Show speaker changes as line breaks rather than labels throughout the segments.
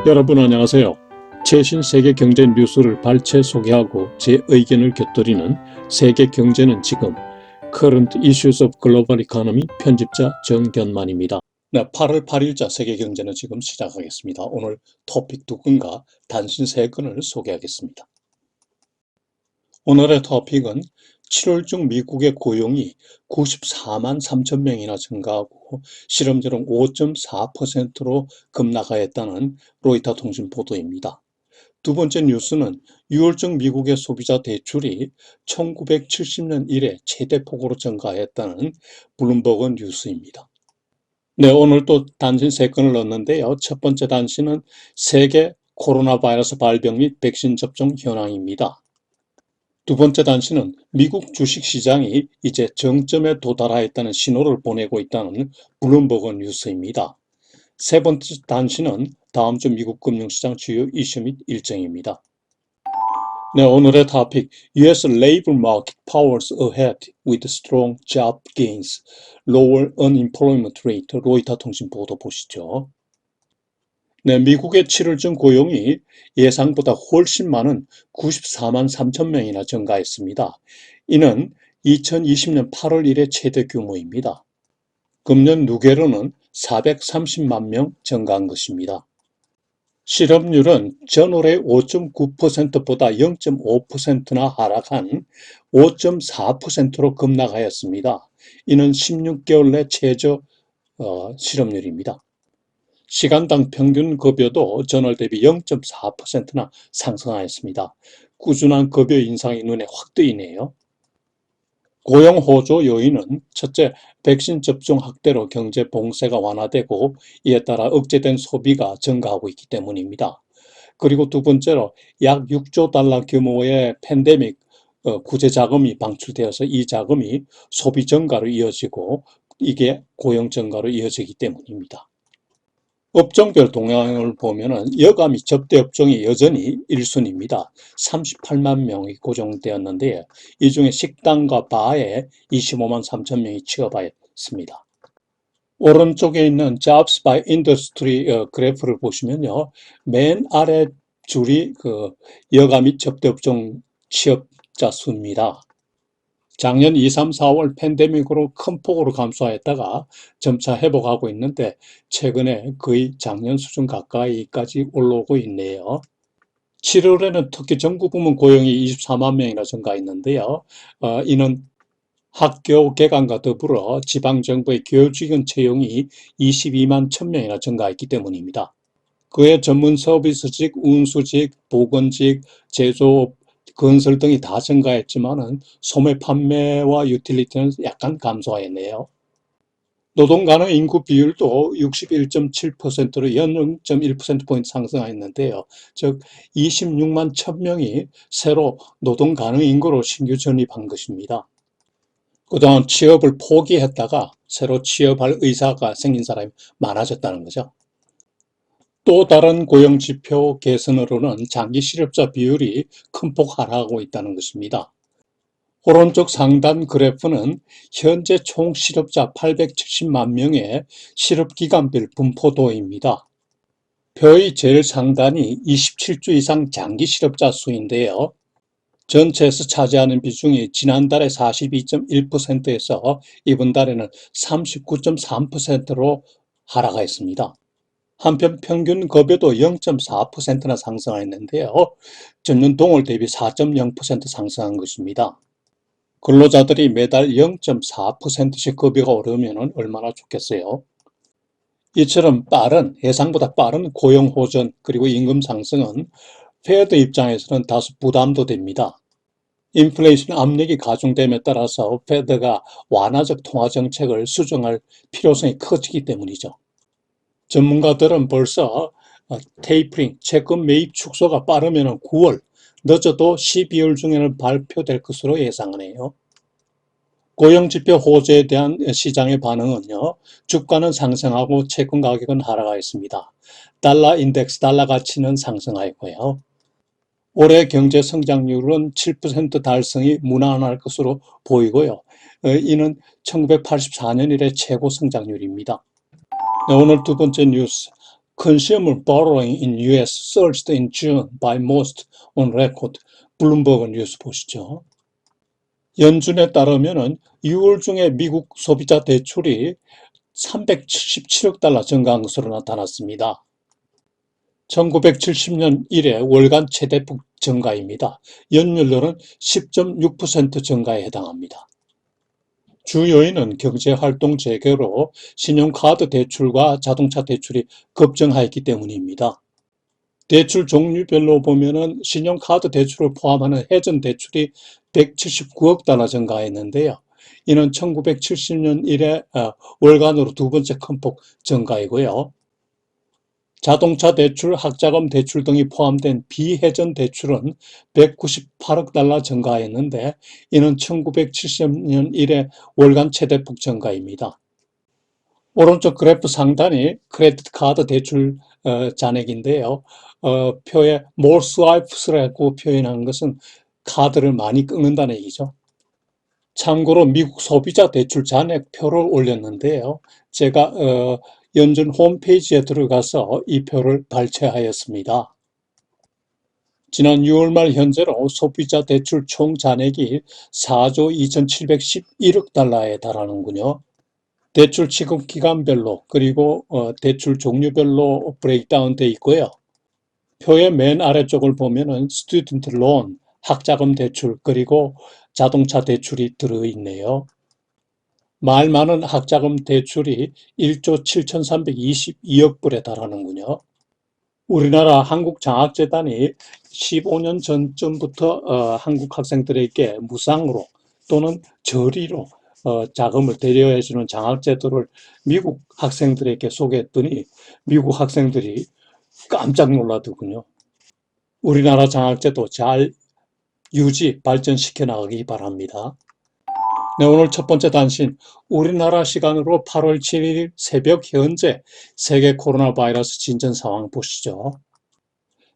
여러분 안녕하세요. 최신 세계 경제 뉴스를 발췌 소개하고 제 의견을 곁들이는 세계 경제는 지금 Current Issues of Global Economy 편집자 정견만입니다. 네, 8월 8일자 세계 경제는 지금 시작하겠습니다. 오늘 토픽 두 건과 단신 세 건을 소개하겠습니다. 오늘의 토픽은 7월 중 미국의 고용이 94만 3천 명이나 증가하고 실업률은 5.4%로 급락하였다는 로이터 통신 보도입니다. 두 번째 뉴스는 6월 중 미국의 소비자 대출이 1970년 이래 최대폭으로 증가했다는 블룸버그 뉴스입니다. 네, 오늘 또 단신 세 건을 넣었는데요. 첫 번째 단신은 세계 코로나 바이러스 발병 및 백신 접종 현황입니다. 두 번째 단신은 미국 주식시장이 이제 정점에 도달하였다는 신호를 보내고 있다는 블룸버그 뉴스입니다. 세 번째 단신은 다음 주 미국 금융시장 주요 이슈 및 일정입니다. 네, 오늘의 토픽 US labor market powers ahead with strong job gains, lower unemployment rate, 로이터 통신 보도 보시죠. 네, 미국의 7월 중 고용이 예상보다 훨씬 많은 94만 3천 명이나 증가했습니다. 이는 2020년 8월 이래 최대 규모입니다. 금년 누계로는 430만 명 증가한 것입니다. 실업률은 전월의 5.9%보다 0.5%나 하락한 5.4%로 급락하였습니다. 이는 16개월 내 최저 실업률입니다. 시간당 평균 급여도 전월 대비 0.4%나 상승하였습니다. 꾸준한 급여 인상이 눈에 확 띄네요. 고용 호조 요인은 첫째, 백신 접종 확대로 경제 봉쇄가 완화되고 이에 따라 억제된 소비가 증가하고 있기 때문입니다. 그리고 두 번째로 약 6조 달러 규모의 팬데믹 구제 자금이 방출되어서 이 자금이 소비 증가로 이어지고 이게 고용 증가로 이어지기 때문입니다. 업종별 동향을 보면은 여가 및 접대 업종이 여전히 1순위입니다. 38만 명이 고정되었는데 이 중에 식당과 바에 25만 3천 명이 취업하였습니다. 오른쪽에 있는 Jobs by Industry 그래프를 보시면요. 맨 아래 줄이 여가 및 접대 업종 취업자 수입니다. 작년 2, 3, 4월 팬데믹으로 큰 폭으로 감소했다가 점차 회복하고 있는데 최근에 거의 작년 수준 가까이까지 올라오고 있네요. 7월에는 특히 정부 부문 고용이 24만 명이나 증가했는데요. 이는 학교 개강과 더불어 지방정부의 교육직원 채용이 22만 1,000명이나 증가했기 때문입니다. 그의 전문 서비스직, 운수직, 보건직, 제조업, 건설 등이 다 증가했지만은 소매 판매와 유틸리티는 약간 감소하였네요. 노동 가능 인구 비율도 61.7%로 연 0.1%포인트 상승하였는데요. 즉 26만 1,000명이 새로 노동 가능 인구로 신규 전입한 것입니다. 그동안 취업을 포기했다가 새로 취업할 의사가 생긴 사람이 많아졌다는 거죠. 또 다른 고용지표 개선으로는 장기 실업자 비율이 큰 폭 하락하고 있다는 것입니다. 오른쪽 상단 그래프는 현재 총 실업자 870만 명의 실업기간별 분포도입니다. 표의 제일 상단이 27주 이상 장기 실업자 수인데요. 전체에서 차지하는 비중이 지난달에 42.1%에서 이번 달에는 39.3%로 하락하였습니다. 한편 평균 급여도 0.4%나 상승했는데요. 전년 동월 대비 4.0% 상승한 것입니다. 근로자들이 매달 0.4%씩 급여가 오르면 얼마나 좋겠어요. 이처럼 예상보다 빠른 고용 호전 그리고 임금 상승은 페드 입장에서는 다소 부담도 됩니다. 인플레이션 압력이 가중됨에 따라서 페드가 완화적 통화 정책을 수정할 필요성이 커지기 때문이죠. 전문가들은 벌써 테이퍼링, 채권 매입 축소가 빠르면 9월, 늦어도 12월 중에는 발표될 것으로 예상하네요. 고용지표 호재에 대한 시장의 반응은요. 주가는 상승하고 채권 가격은 하락하였습니다. 달러 인덱스, 달러 가치는 상승하였고요. 올해 경제 성장률은 7% 달성이 무난할 것으로 보이고요. 이는 1984년 이래 최고 성장률입니다. 네, 오늘 두 번째 뉴스, Consumer borrowing in US surged in June by most on record. 블룸버그 뉴스 보시죠. 연준에 따르면은 6월 중에 미국 소비자 대출이 377억 달러 증가한 것으로 나타났습니다. 1970년 이래 월간 최대폭 증가입니다. 연율로는 10.6% 증가에 해당합니다. 주 요인은 경제활동 재개로 신용카드 대출과 자동차 대출이 급증하였기 때문입니다. 대출 종류별로 보면은 신용카드 대출을 포함하는 해전 대출이 179억 달러 증가했는데요. 이는 1970년 이래 월간으로 두 번째 큰 폭 증가이고요. 자동차 대출, 학자금 대출 등이 포함된 비해전 대출은 198억 달러 증가했는데 이는 1970년 이래 월간 최대폭 증가입니다. 오른쪽 그래프 상단이 크레딧 카드 대출 잔액인데요. 표에 more swipes라고 표현한 것은 카드를 많이 끊는다는 얘기죠. 참고로 미국 소비자 대출 잔액 표를 올렸는데요. 제가 연준 홈페이지에 들어가서 이 표를 발췌하였습니다. 지난 6월 말 현재로 소비자 대출 총 잔액이 4조 2,711억 달러에 달하는군요. 대출 취급 기간별로 그리고 대출 종류별로 브레이크다운 돼 있고요. 표의 맨 아래쪽을 보면은 스튜던트 론, 학자금 대출 그리고 자동차 대출이 들어있네요. 말 많은 학자금 대출이 1조 7,322억 불에 달하는군요. 우리나라 한국장학재단이 15년 전쯤부터 한국 학생들에게 무상으로 또는 저리로 자금을 대여해주는 장학제도를 미국 학생들에게 소개했더니 미국 학생들이 깜짝 놀라더군요. 우리나라 장학제도 잘 유지, 발전시켜 나가기 바랍니다. 네, 오늘 첫 번째 단신, 우리나라 시간으로 8월 7일 새벽 현재 세계 코로나 바이러스 진전 상황 보시죠.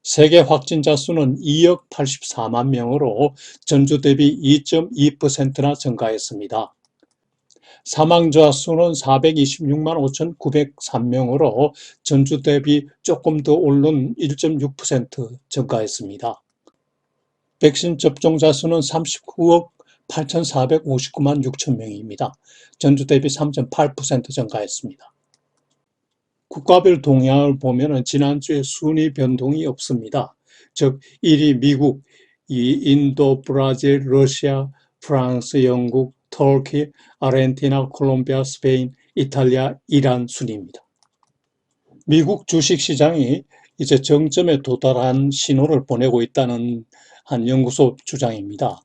세계 확진자 수는 2억 84만 명으로 전주 대비 2.2%나 증가했습니다. 사망자 수는 426만 5,903명으로 전주 대비 조금 더 오른 1.6% 증가했습니다. 백신 접종자 수는 39억 8,459만 6천 명입니다. 전주 대비 3.8% 증가했습니다. 국가별 동향을 보면 지난주에 순위 변동이 없습니다. 즉 1위 미국, 2위 인도, 브라질, 러시아, 프랑스, 영국, 터키, 아르헨티나, 콜롬비아, 스페인, 이탈리아, 이란 순입니다. 미국 주식시장이 이제 정점에 도달한 신호를 보내고 있다는 한 연구소 주장입니다.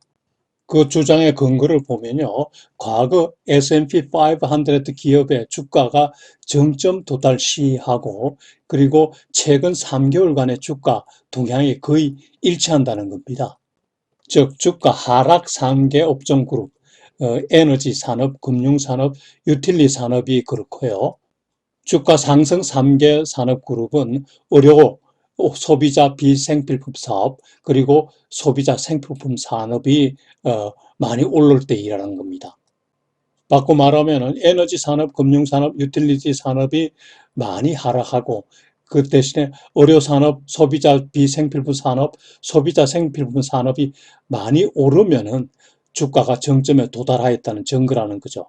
그 주장의 근거를 보면요. 과거 S&P 500 기업의 주가가 정점 도달 시하고 그리고 최근 3개월간의 주가 동향이 거의 일치한다는 겁니다. 즉 주가 하락 3개 업종 그룹, 에너지 산업, 금융 산업, 유틸리 산업이 그렇고요. 주가 상승 3개 산업 그룹은 의료, 소비자 비생필품 사업 그리고 소비자 생필품 산업이 많이 오를 때이라는 겁니다. 바꿔 말하면 에너지 산업, 금융 산업, 유틸리티 산업이 많이 하락하고 그 대신에 의료 산업, 소비자 비생필품 산업, 소비자 생필품 산업이 많이 오르면은 주가가 정점에 도달하였다는 증거라는 거죠.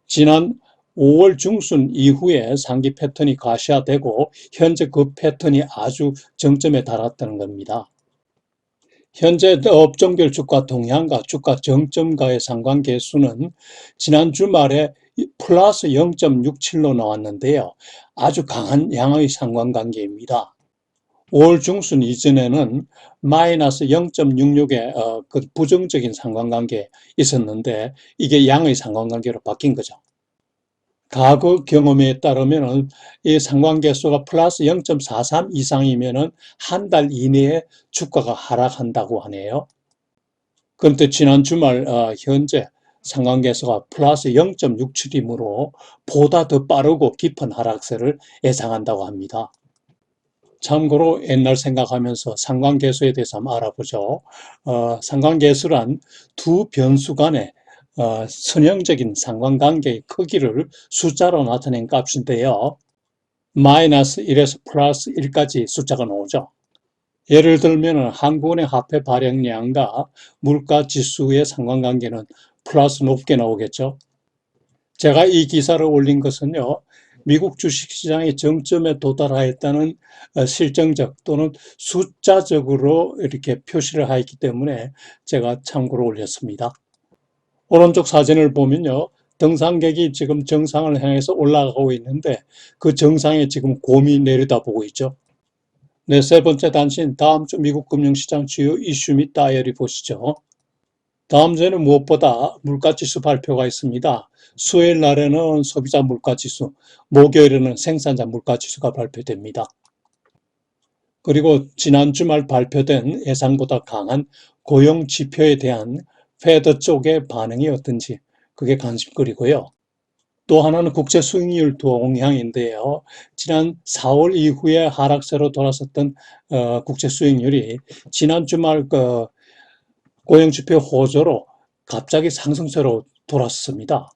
지난 5월 중순 이후에 상기 패턴이 가시화되고 현재 그 패턴이 아주 정점에 달았다는 겁니다. 현재 업종별 주가 동향과 주가 정점과의 상관계수는 지난 주말에 플러스 0.67로 나왔는데요. 아주 강한 양의 상관관계입니다. 5월 중순 이전에는 마이너스 0.66의 그 부정적인 상관관계 있었는데 이게 양의 상관관계로 바뀐 거죠. 과거 경험에 따르면 이 상관계수가 플러스 0.43 이상이면 한 달 이내에 주가가 하락한다고 하네요. 그런데 지난 주말 현재 상관계수가 플러스 0.67이므로 보다 더 빠르고 깊은 하락세를 예상한다고 합니다. 참고로 옛날 생각하면서 상관계수에 대해서 한번 알아보죠. 상관계수란 두 변수 간의 선형적인 상관관계의 크기를 숫자로 나타낸 값인데요. 마이너스 1에서 플러스 1까지 숫자가 나오죠. 예를 들면 한국은행 화폐 발행량과 물가 지수의 상관관계는 플러스 높게 나오겠죠. 제가 이 기사를 올린 것은요, 미국 주식시장이 정점에 도달하였다는 실정적 또는 숫자적으로 이렇게 표시를 하였기 때문에 제가 참고로 올렸습니다. 오른쪽 사진을 보면요, 등산객이 지금 정상을 향해서 올라가고 있는데 그 정상에 지금 곰이 내려다보고 있죠. 네, 세 번째 단신, 다음 주 미국 금융시장 주요 이슈 및 다이어리 보시죠. 다음 주에는 무엇보다 물가지수 발표가 있습니다. 수요일 날에는 소비자 물가지수, 목요일에는 생산자 물가지수가 발표됩니다. 그리고 지난 주말 발표된 예상보다 강한 고용 지표에 대한 페드 쪽의 반응이 어떤지 그게 관심거리고요. 또 하나는 국제 수익률 동향인데요. 지난 4월 이후에 하락세로 돌아섰던 국제 수익률이 지난 주말 고용지표 호조로 갑자기 상승세로 돌았습니다.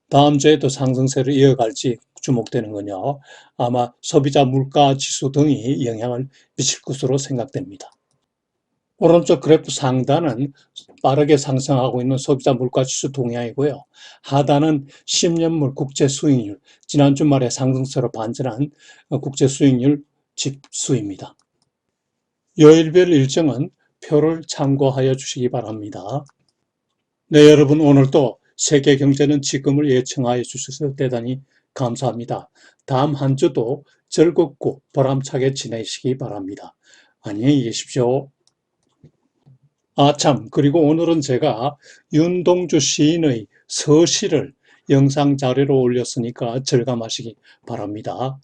다음 주에도 상승세를 이어갈지 주목되는군요. 아마 소비자 물가 지수 등이 영향을 미칠 것으로 생각됩니다. 오른쪽 그래프 상단은 빠르게 상승하고 있는 소비자 물가 지수 동향이고요. 하단은 10년물 국제 수익률, 지난 주말에 상승세로 반전한 국제 수익률 지수입니다. 요일별 일정은 표를 참고하여 주시기 바랍니다. 네, 여러분 오늘도 세계 경제는 지금을 예청하여 주셔서 대단히 감사합니다. 다음 한 주도 즐겁고 보람차게 지내시기 바랍니다. 안녕히 계십시오. 참, 그리고 오늘은 제가 윤동주 시인의 서시를 영상 자료로 올렸으니까 절감하시기 바랍니다.